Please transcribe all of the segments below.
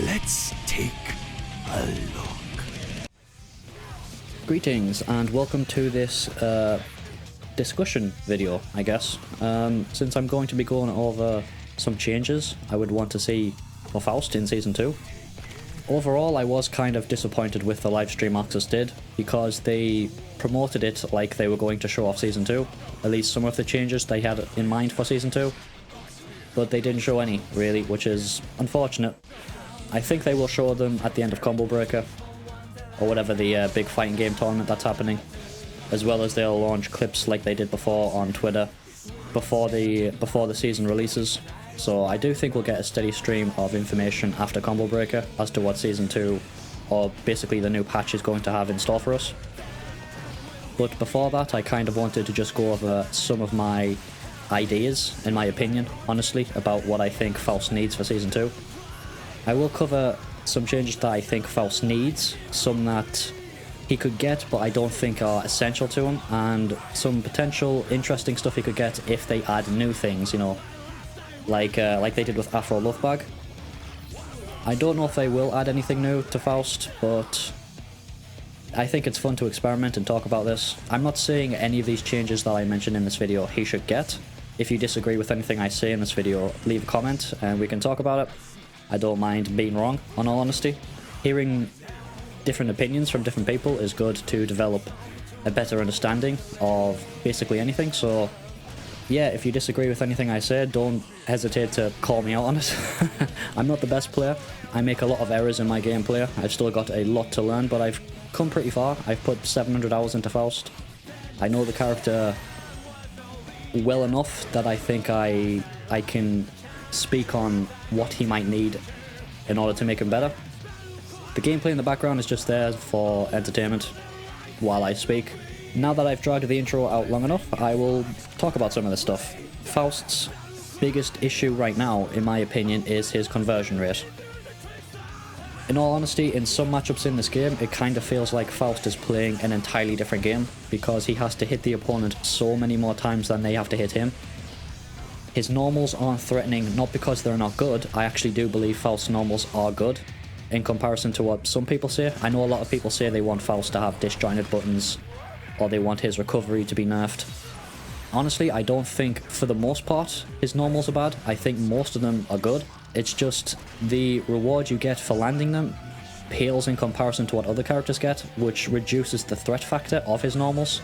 Let's take a look. Greetings and welcome to this discussion video, I guess. Since I'm going to be going over some changes I would want to see for Faust in Season 2. Overall, I was kind of disappointed with the livestream Axis did, because they promoted it like they were going to show off Season 2, at least some of the changes they had in mind for Season 2, but they didn't show any, really, which is unfortunate. I think they will show them at the end of Combo Breaker, or whatever the big fighting game tournament that's happening, as well as they'll launch clips like they did before on Twitter, before the season releases. So I do think we'll get a steady stream of information after Combo Breaker as to what Season 2, or basically the new patch, is going to have in store for us. But before that, I kind of wanted to just go over some of my ideas, in my opinion, honestly, about what I think Faust needs for Season 2. I will cover some changes that I think Faust needs, some that he could get but I don't think are essential to him, and some potential interesting stuff he could get if they add new things, you know, like they did with Afro Lovebag. I don't know if they will add anything new to Faust, but I think it's fun to experiment and talk about this. I'm not saying any of these changes that I mentioned in this video he should get. If you disagree with anything I say in this video, leave a comment and we can talk about it. I don't mind being wrong, in all honesty. Hearing different opinions from different people is good to develop a better understanding of basically anything, so yeah, if you disagree with anything I said, don't hesitate to call me out on it. I'm not the best player. I make a lot of errors in my gameplay. I've still got a lot to learn, but I've come pretty far. I've put 700 hours into Faust. I know the character well enough that I think I can speak on what he might need in order to make him better. The gameplay in the background is just there for entertainment while I speak. Now that I've dragged the intro out long enough, I will talk about some of this stuff. Faust's biggest issue right now, in my opinion, is his conversion rate. In all honesty, in some matchups in this game, it kind of feels like Faust is playing an entirely different game, because he has to hit the opponent so many more times than they have to hit him. His normals aren't threatening, not because they're not good. I actually do believe Faust's normals are good, in comparison to what some people say. I know a lot of people say they want Faust to have disjointed buttons, or they want his recovery to be nerfed. Honestly, I don't think, for the most part, his normals are bad. I think most of them are good. It's just the reward you get for landing them pales in comparison to what other characters get, which reduces the threat factor of his normals.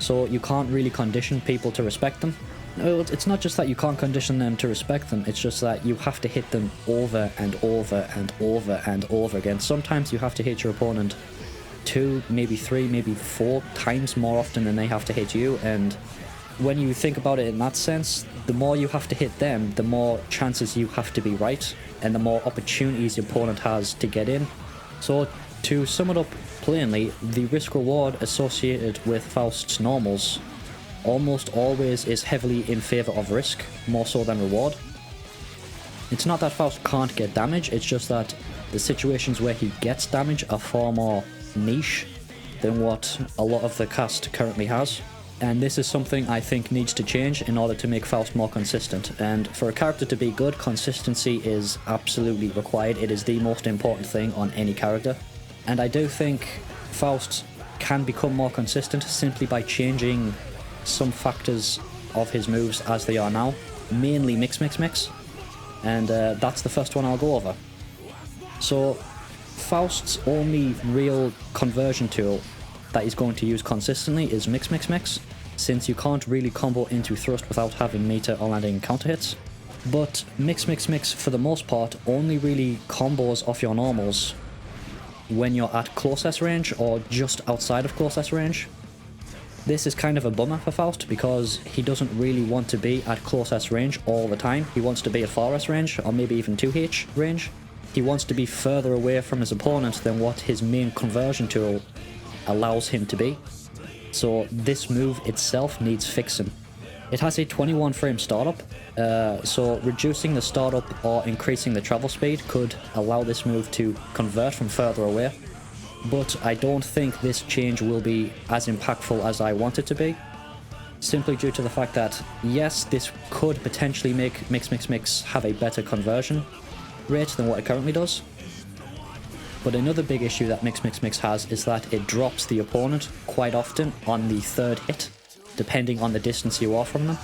So you can't really condition people to respect them. No, it's not just that you can't condition them to respect them, it's just that you have to hit them over and over and over and over again. Sometimes you have to hit your opponent 2, maybe 3, maybe 4 times more often than they have to hit you, and when you think about it in that sense, the more you have to hit them, the more chances you have to be right, and the more opportunities your opponent has to get in. So to sum it up plainly, the risk reward associated with Faust's normals almost always is heavily in favour of risk, more so than reward. It's not that Faust can't get damage, it's just that the situations where he gets damage are far more niche than what a lot of the cast currently has. And this is something I think needs to change in order to make Faust more consistent. And for a character to be good, consistency is absolutely required. It is the most important thing on any character. And I do think Faust can become more consistent simply by changing some factors of his moves as they are now, mainly mix, and that's the first one I'll go over. So Faust's only real conversion tool that he's going to use consistently is mix, since you can't really combo into thrust without having meter or landing counter hits. But mix for the most part only really combos off your normals when you're at close S range or just outside of close S range. This is kind of a bummer for Faust, because he doesn't really want to be at close S range all the time. He wants to be at far S range, or maybe even 2H range. He wants to be further away from his opponent than what his main conversion tool allows him to be. So this move itself needs fixing. It has a 21 frame startup, so reducing the startup or increasing the travel speed could allow this move to convert from further away. But I don't think this change will be as impactful as I want it to be, simply due to the fact that, yes, this could potentially make Mix have a better conversion, rate than what it currently does. But another big issue that Mix Mix Mix has is that it drops the opponent quite often on the third hit, depending on the distance you are from them.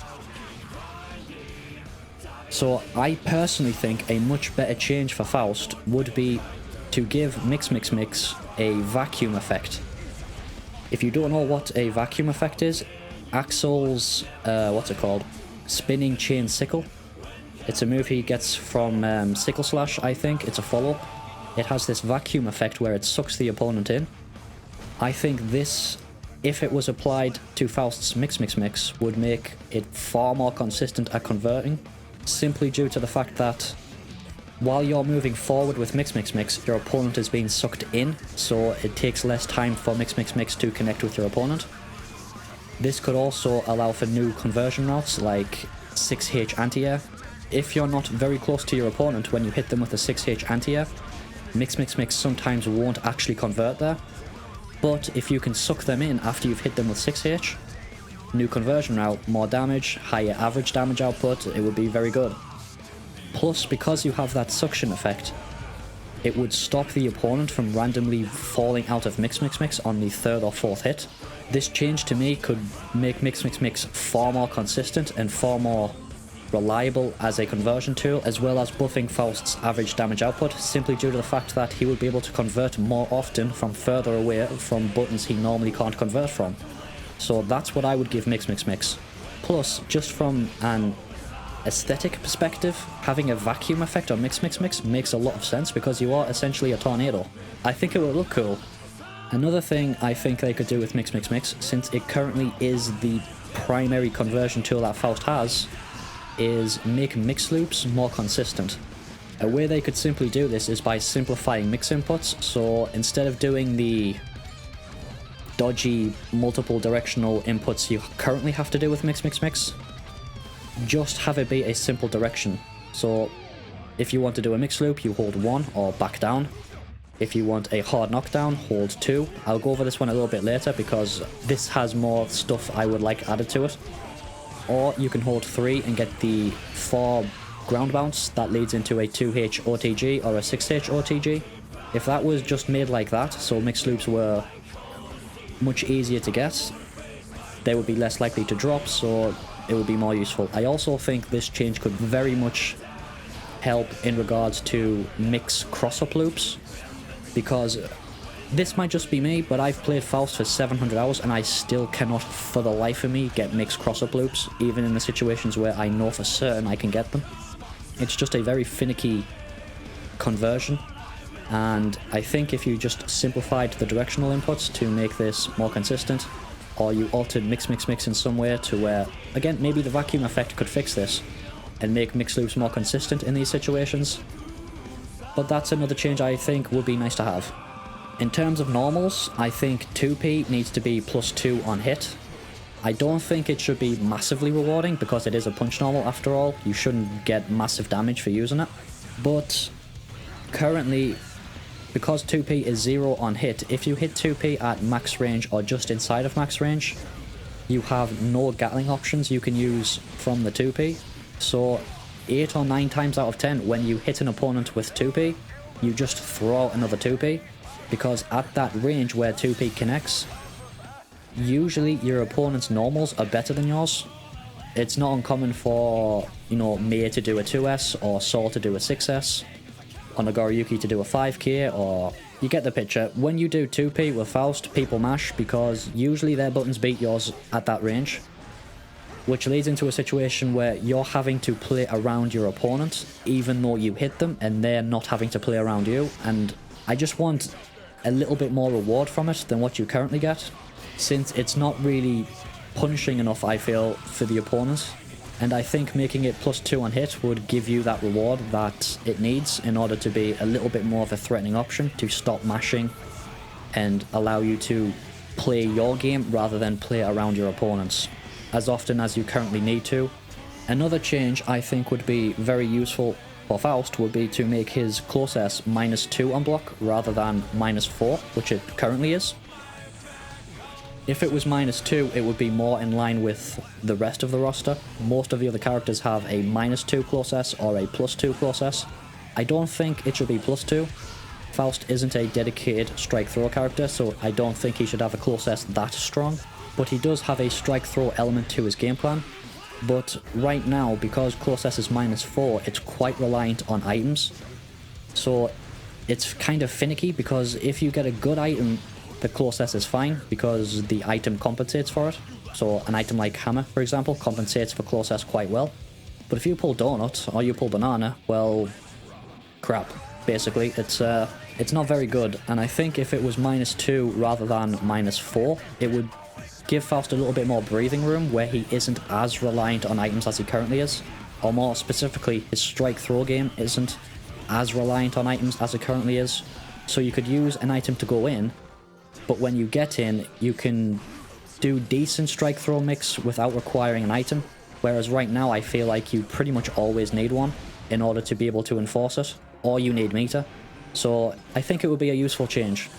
So I personally think a much better change for Faust would be to give Mix Mix Mix a vacuum effect. If you don't know what a vacuum effect is, Axel's, spinning chain sickle. It's a move he gets from Sickle Slash, I think. It's a follow. It has this vacuum effect where it sucks the opponent in. I think this, if it was applied to Faust's Mix Mix Mix, would make it far more consistent at converting, simply due to the fact that while you're moving forward with Mix Mix Mix, your opponent is being sucked in, so it takes less time for Mix Mix Mix to connect with your opponent. This could also allow for new conversion routes like 6H anti-air. If you're not very close to your opponent when you hit them with a 6H anti-air, Mix Mix Mix sometimes won't actually convert there. But if you can suck them in after you've hit them with 6H, new conversion route, more damage, higher average damage output, it would be very good. Plus, because you have that suction effect, it would stop the opponent from randomly falling out of Mix Mix Mix on the third or fourth hit. This change to me could make Mix Mix Mix far more consistent and far more reliable as a conversion tool, as well as buffing Faust's average damage output, simply due to the fact that he would be able to convert more often from further away from buttons he normally can't convert from. So that's what I would give Mix Mix Mix. Plus, just from an aesthetic perspective, having a vacuum effect on Mix Mix Mix makes a lot of sense because you are essentially a tornado. I think it would look cool. Another thing I think they could do with Mix Mix Mix, since it currently is the primary conversion tool that Faust has, is make mix loops more consistent. A way they could simply do this is by simplifying mix inputs, so instead of doing the dodgy multiple directional inputs you currently have to do with Mix Mix Mix, just have it be a simple direction. So if you want to do a mix loop, you hold 1 or back down. If you want a hard knockdown, hold 2. I'll go over this one a little bit later because this has more stuff I would like added to it. Or you can hold 3 and get the 4 ground bounce that leads into a 2H OTG or a 6H OTG. If that was just made like that, so mix loops were much easier to get, they would be less likely to drop, so it would be more useful. I also think this change could very much help in regards to mix cross-up loops, because this might just be me, but I've played Faust for 700 hours and I still cannot for the life of me get mixed cross-up loops, even in the situations where I know for certain I can get them. It's just a very finicky conversion, and I think if you just simplified the directional inputs to make this more consistent, or you altered Mix Mix Mix in some way to where, again, maybe the vacuum effect could fix this and make mix loops more consistent in these situations. But that's another change I think would be nice to have. In terms of normals, I think 2P needs to be +2 on hit. I don't think it should be massively rewarding because it is a punch normal after all. You shouldn't get massive damage for using it. But currently, because 2P is 0 on hit, if you hit 2P at max range or just inside of max range, you have no Gatling options you can use from the 2P. So 8 or 9 times out of 10, when you hit an opponent with 2P, you just throw out another 2P, because at that range where 2P connects, usually your opponent's normals are better than yours. It's not uncommon for, Mei to do a 2S, or Saul to do a 6S, Onogoriyuki to do a 5k, or you get the picture. When you do 2P with Faust, people mash because usually their buttons beat yours at that range, which leads into a situation where you're having to play around your opponent even though you hit them, and they're not having to play around you. And I just want a little bit more reward from it than what you currently get, since it's not really punishing enough, I feel, for the opponent. And I think making it +2 on hit would give you that reward that it needs in order to be a little bit more of a threatening option to stop mashing and allow you to play your game rather than play around your opponents as often as you currently need to. Another change I think would be very useful for Faust would be to make his close S -2 on block rather than -4, which it currently is. If it was -2, it would be more in line with the rest of the roster. Most of the other characters have a -2 close S or a +2 close S. I don't think it should be +2. Faust isn't a dedicated strike throw character, so I don't think he should have a close S that strong. But he does have a strike throw element to his game plan. But right now, because close S is -4, it's quite reliant on items. So it's kind of finicky, because if you get a good item, the close S is fine, because the item compensates for it. So an item like Hammer, for example, compensates for close S quite well. But if you pull Donut, or you pull Banana, well, crap. Basically, it's not very good, and I think if it was -2 rather than -4, it would give Faust a little bit more breathing room, where he isn't as reliant on items as he currently is. Or more specifically, his strike throw game isn't as reliant on items as it currently is. So you could use an item to go in, but when you get in, you can do decent strike throw mix without requiring an item, whereas right now I feel like you pretty much always need one in order to be able to enforce it, or you need meter. So I think it would be a useful change.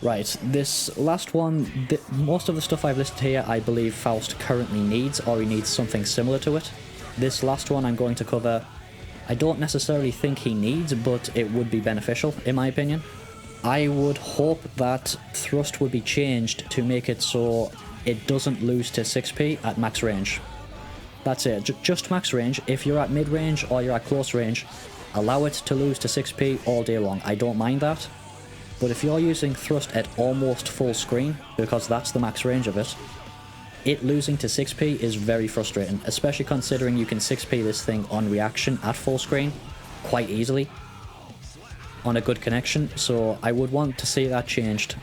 Right, this last one, most of the stuff I've listed here I believe Faust currently needs, or he needs something similar to it. This last one I'm going to cover, I don't necessarily think he needs, but it would be beneficial in my opinion. I would hope that thrust would be changed to make it so it doesn't lose to 6p at max range. That's it, just max range. If you're at mid range or you're at close range, allow it to lose to 6p all day long. I don't mind that. But if you're using thrust at almost full screen, because that's the max range of it losing to 6p is very frustrating, especially considering you can 6p this thing on reaction at full screen quite easily on a good connection, so I would want to see that changed.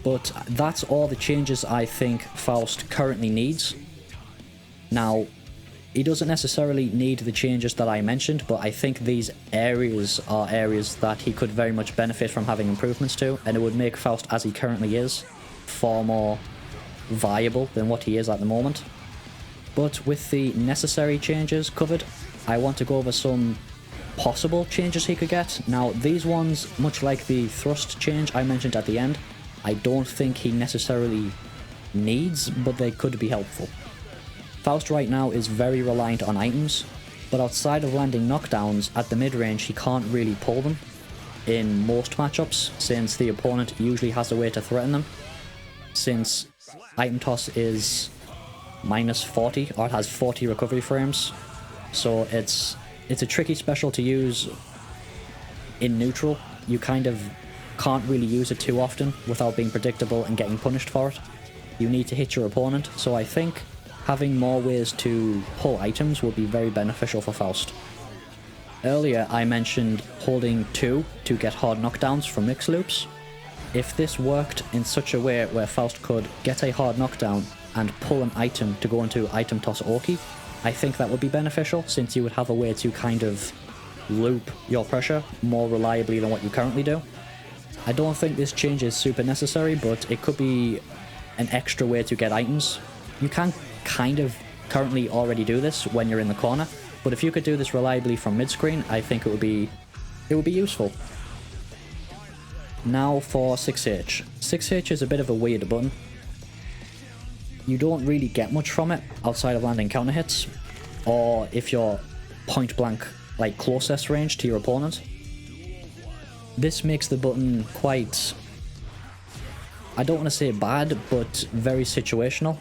But that's all the changes I think Faust currently needs. Now, he doesn't necessarily need the changes that I mentioned, but I think these areas are areas that he could very much benefit from having improvements to, and it would make Faust as he currently is far more viable than what he is at the moment. But with the necessary changes covered, I want to go over some possible changes he could get. Now, these ones, much like the thrust change I mentioned at the end, I don't think he necessarily needs, but they could be helpful. Faust right now is very reliant on items, but outside of landing knockdowns at the mid-range he can't really pull them in most matchups, since the opponent usually has a way to threaten them, since item toss is -40, or it has 40 recovery frames, so it's a tricky special to use in neutral. You kind of can't really use it too often without being predictable and getting punished for it. You need to hit your opponent, so I think having more ways to pull items would be very beneficial for Faust. Earlier I mentioned holding 2 to get hard knockdowns from mix loops. If this worked in such a way where Faust could get a hard knockdown and pull an item to go into item toss Oki, I think that would be beneficial, since you would have a way to kind of loop your pressure more reliably than what you currently do. I don't think this change is super necessary, but it could be an extra way to get items. You can kind of currently already do this when you're in the corner, but if you could do this reliably from mid-screen, I think it would be useful. Now for 6H. 6H is a bit of a weird button. You don't really get much from it outside of landing counter hits, or if you're point blank, like closest range to your opponent. This makes the button quite, I don't want to say bad, but very situational.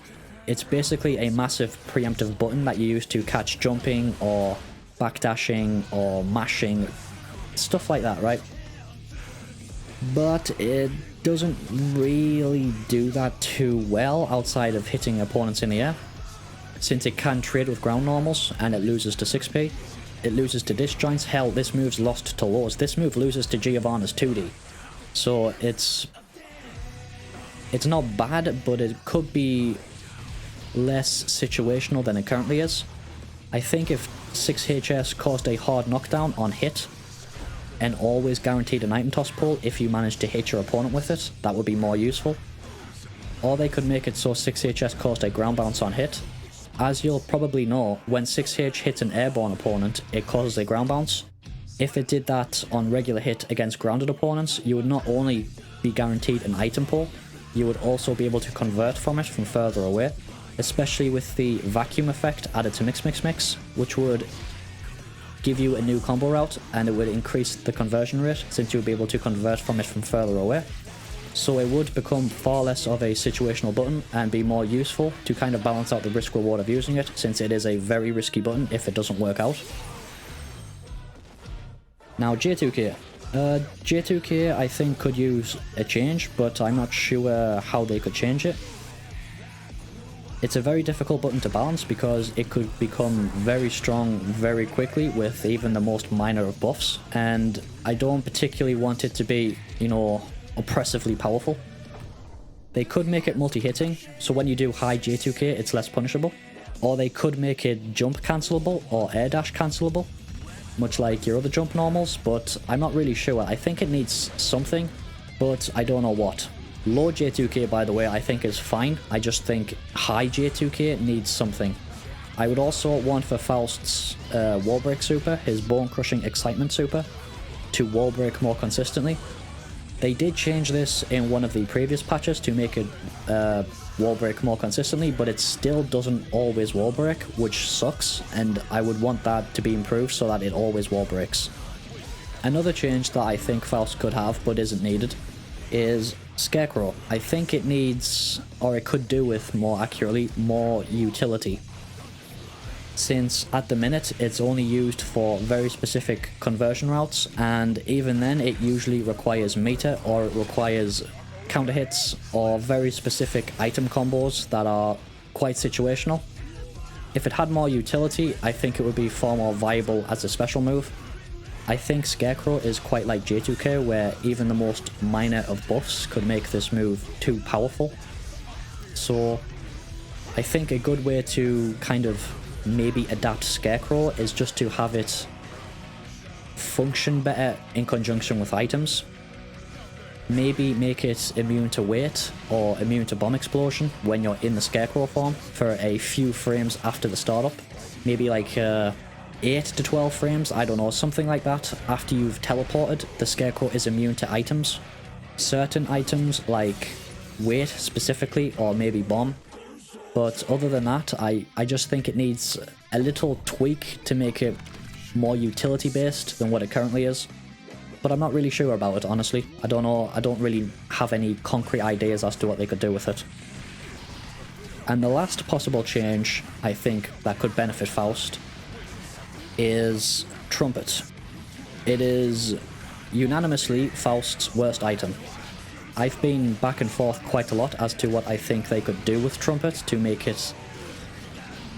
It's basically a massive preemptive button that you use to catch jumping or backdashing or mashing, stuff like that, right? But it doesn't really do that too well outside of hitting opponents in the air, since it can trade with ground normals and it loses to 6p. It loses to disjoints. Hell, this move's lost to lows. This move loses to Giovanna's 2D. So it's not bad, but it could be less situational than it currently is. I think if 6HS caused a hard knockdown on hit and always guaranteed an item toss pull if you managed to hit your opponent with it, that would be more useful. Or they could make it so 6HS caused a ground bounce on hit. As you'll probably know, when 6H hits an airborne opponent, it causes a ground bounce. If it did that on regular hit against grounded opponents, you would not only be guaranteed an item pull, you would also be able to convert from it from further away, especially with the vacuum effect added to Mix, which would give you a new combo route, and it would increase the conversion rate since you'll be able to convert from it from further away. So it would become far less of a situational button and be more useful to kind of balance out the risk reward of using it, since it is a very risky button if it doesn't work out. Now J2K. J2K I think could use a change, but I'm not sure how they could change it. It's a very difficult button to balance because it could become very strong very quickly with even the most minor of buffs, and I don't particularly want it to be, you know, oppressively powerful. They could make it multi-hitting, so when you do high J2K it's less punishable, or they could make it jump cancelable or air dash cancelable, much like your other jump normals, but I'm not really sure. I think it needs something, but I don't know what. Low J2K, by the way, I think is fine. I just think high J2K needs something. I would also want for Faust's wall break super, his bone crushing excitement super, to wall break more consistently. They did change this in one of the previous patches to make it wall break more consistently, but it still doesn't always wall break, which sucks, and I would want that to be improved so that it always wall breaks. Another change that I think Faust could have but isn't needed is Scarecrow. I think it needs, or it could do with more accurately, more utility. Since at the minute it's only used for very specific conversion routes, and even then it usually requires meter, or it requires counter hits or very specific item combos that are quite situational. If it had more utility, I think it would be far more viable as a special move. I think Scarecrow is quite like J2K, where even the most minor of buffs could make this move too powerful. So I think a good way to kind of maybe adapt Scarecrow is just to have it function better in conjunction with items. Maybe make it immune to weight or immune to bomb explosion when you're in the Scarecrow form for a few frames after the startup. Maybe like 8 to 12 frames, I don't know, something like that. After you've teleported, the Scarecrow is immune to items. Certain items like weight specifically, or maybe bomb. But other than that, I just think it needs a little tweak to make it more utility based than what it currently is. But I'm not really sure about it, honestly. I don't know, I don't really have any concrete ideas as to what they could do with it. And the last possible change I think that could benefit Faust is Trumpet. It is unanimously Faust's worst item. I've been back and forth quite a lot as to what I think they could do with Trumpet to make it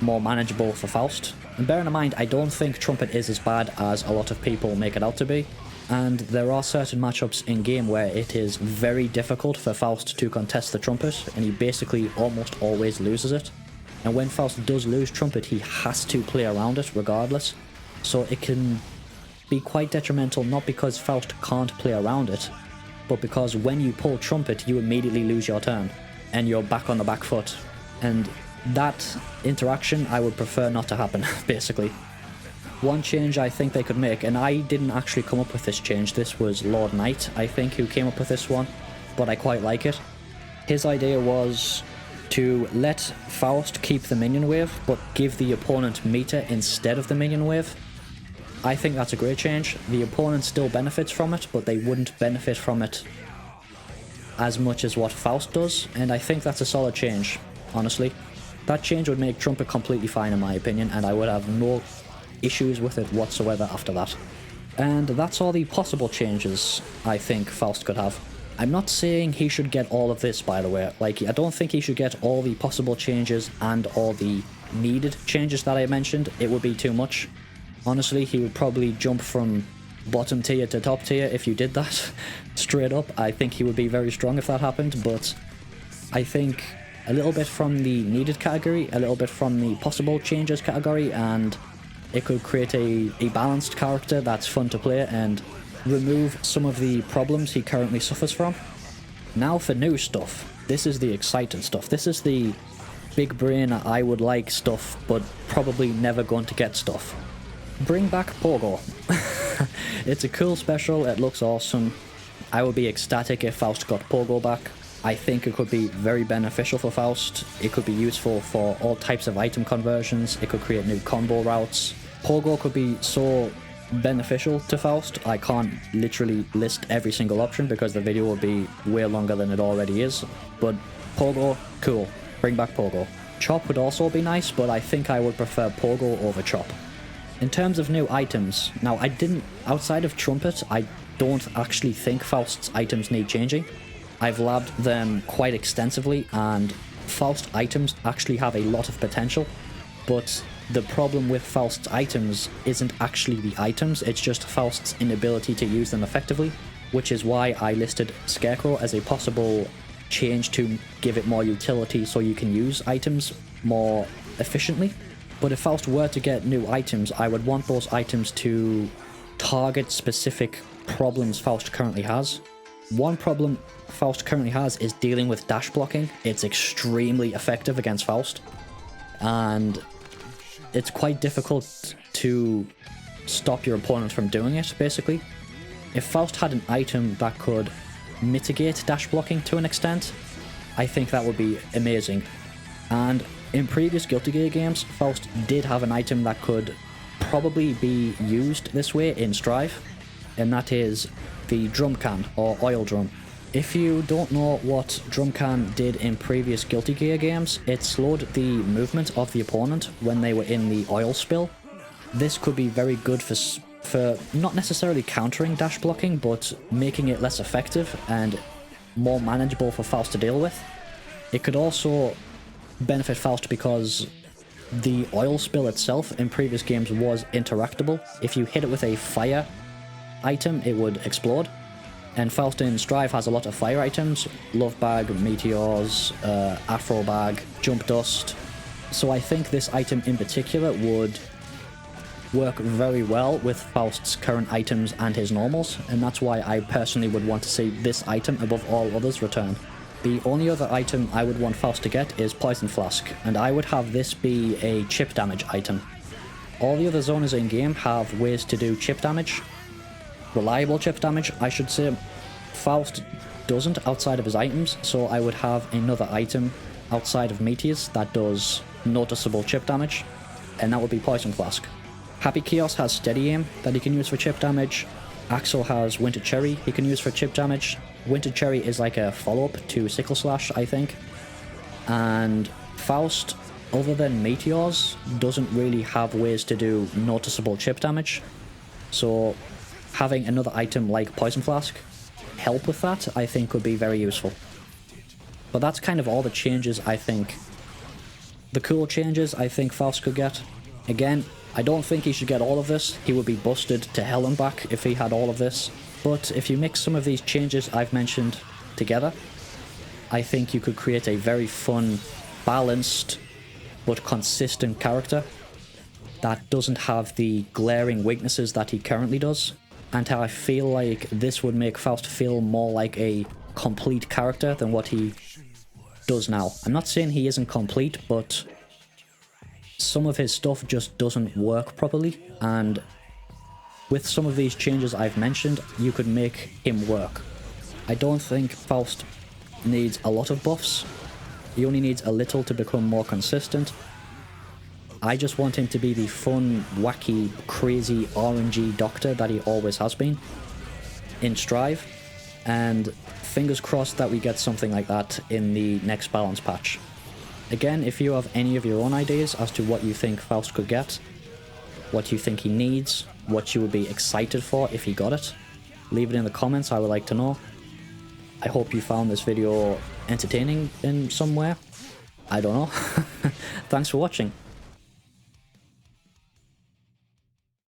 more manageable for Faust. And bearing in mind, I don't think Trumpet is as bad as a lot of people make it out to be, and there are certain matchups in game where it is very difficult for Faust to contest the Trumpet, and he basically almost always loses it. And when Faust does lose Trumpet, he has to play around it regardless, so it can be quite detrimental, not because Faust can't play around it, but because when you pull Trumpet, you immediately lose your turn, and you're back on the back foot. And that interaction I would prefer not to happen, basically. One change I think they could make, and I didn't actually come up with this change, this was Lord Knight, I think, who came up with this one, but I quite like it. His idea was to let Faust keep the minion wave, but give the opponent meter instead of the minion wave. I think that's a great change. The opponent still benefits from it, but they wouldn't benefit from it as much as what Faust does, and I think that's a solid change, honestly. That change would make Trumpet completely fine in my opinion, and I would have no issues with it whatsoever after that. And that's all the possible changes I think Faust could have. I'm not saying he should get all of this, by the way. Like, I don't think he should get all the possible changes and all the needed changes that I mentioned. It would be too much. Honestly, he would probably jump from bottom tier to top tier if you did that. Straight up, I think he would be very strong if that happened, but I think a little bit from the needed category, a little bit from the possible changes category, and it could create a balanced character that's fun to play and remove some of the problems he currently suffers from. Now for new stuff. This is the exciting stuff. This is the big brain I would like stuff, but probably never going to get stuff. Bring back Pogo. It's a cool special, it looks awesome. I would be ecstatic if Faust got Pogo back. I think it could be very beneficial for Faust. It could be useful for all types of item conversions. It could create new combo routes. Pogo could be so beneficial to Faust. I can't literally list every single option because the video would be way longer than it already is. But Pogo, cool. Bring back Pogo. Chop would also be nice, but I think I would prefer Pogo over Chop. In terms of new items, now outside of Trumpet, I don't actually think Faust's items need changing. I've labbed them quite extensively, and Faust items actually have a lot of potential, but the problem with Faust's items isn't actually the items, it's just Faust's inability to use them effectively, which is why I listed Scarecrow as a possible change to give it more utility so you can use items more efficiently. But if Faust were to get new items, I would want those items to target specific problems Faust currently has. One problem Faust currently has is dealing with dash blocking. It's extremely effective against Faust, and it's quite difficult to stop your opponent from doing it, basically. If Faust had an item that could mitigate dash blocking to an extent, I think that would be amazing. And in previous Guilty Gear games, Faust did have an item that could probably be used this way in Strive, and that is the drum can, or oil drum. If you don't know what drum can did in previous Guilty Gear games, it slowed the movement of the opponent when they were in the oil spill. This could be very good for not necessarily countering dash blocking, but making it less effective and more manageable for Faust to deal with. It could also benefit Faust because the oil spill itself in previous games was interactable. If you hit it with a fire item, it would explode. And Faust in Strive has a lot of fire items: Love Bag, Meteors, Afro Bag, Jump Dust. So I think this item in particular would work very well with Faust's current items and his normals, and that's why I personally would want to see this item above all others return. The only other item I would want Faust to get is Poison Flask, and I would have this be a chip damage item. All the other zoners in game have ways to do chip damage. Reliable chip damage, I should say. Faust doesn't outside of his items, so I would have another item outside of Meteors that does noticeable chip damage, and that would be Poison Flask. Happy Chaos has Steady Aim that he can use for chip damage. Axel has Winter Cherry he can use for chip damage. Winter Cherry is like a follow-up to Sickle Slash, I think. And Faust, other than Meteors, doesn't really have ways to do noticeable chip damage. So having another item like Poison Flask help with that, I think could be very useful. But that's kind of all the changes I think. The cool changes I think Faust could get. Again, I don't think he should get all of this. He would be busted to hell and back if he had all of this. But if you mix some of these changes I've mentioned together, I think you could create a very fun, balanced, but consistent character that doesn't have the glaring weaknesses that he currently does. And how I feel like this would make Faust feel more like a complete character than what he does now. I'm not saying he isn't complete, but some of his stuff just doesn't work properly, and with some of these changes I've mentioned, you could make him work. I don't think Faust needs a lot of buffs. He only needs a little to become more consistent. I just want him to be the fun, wacky, crazy, RNG doctor that he always has been in Strive, and fingers crossed that we get something like that in the next balance patch. Again, if you have any of your own ideas as to what you think Faust could get, what you think he needs, what you would be excited for if he got it, leave it in the comments, I would like to know. I hope you found this video entertaining in some way. I don't know. Thanks for watching.